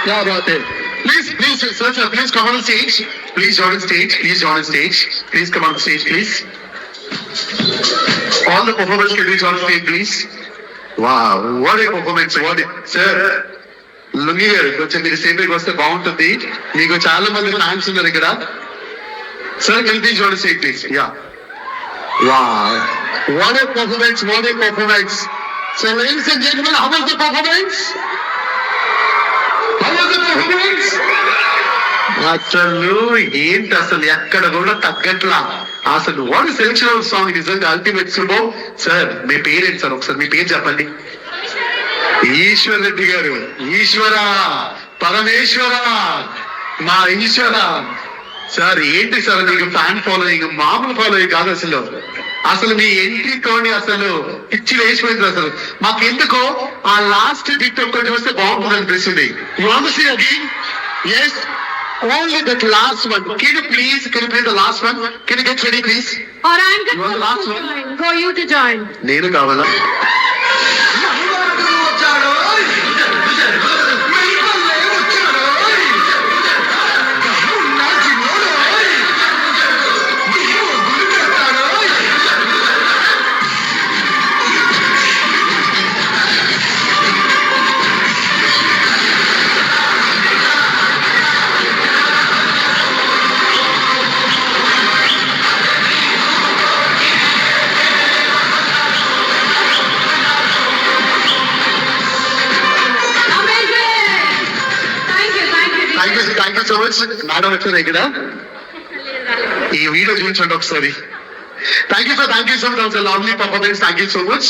क्या बात है. Please, sir, please come on the stage. Please join the stage. Please come on the stage, please. All the performers can be on stage, please. Wow, what a performance! Sir, lungi గారు కొంచెం మీరు సేపకి వస్తే బాగుంటుంది. మీకు చాలా మంది ఫ్యాన్స్ ఉన్నారు ఇక్కడ. Sir, can you please join the stage, please? Yeah. Wow, what a performance! So, ladies and gentlemen, how was the performance? అసలు ఏంటి అసలు ఎక్కడ కూడా తగ్గట్లా అసలు వాట్ సెలెక్షన్ సాంగ్ నిజంగా అల్టిమేట్ సూపర్. సార్ మీ పేరేంటి సార్, ఒకసారి మీ పేరు చెప్పండి. ఈశ్వర్ రెడ్డి గారు. ఈశ్వర పరమేశ్వర మా ఈశ్వర. సార్ ఏంటి సార్ మీకు ఫ్యాన్ ఫాలోయింగ్ మామూలు ఫాలోయింగ్ కాదు అసలు మీ ఎంట్రీతోని అసలు పిచ్చి వేసిపోయింది. అసలు మాకెందుకో ఆ లాస్ట్ బిట్ ఒక్కటి చూస్తే బాగుంటుంది అనిపిస్తుంది. Yes, only that last one. Can you please play the last one? Can you get ready, please? Or I'm going to last one. For you to join. నేను కావాలా? Thank you so much. Madam వచ్చారు ఇక్కడ ఈ video చూపించండి ఒకసారి. Thank you so much. Lovely performance. Thank you so much.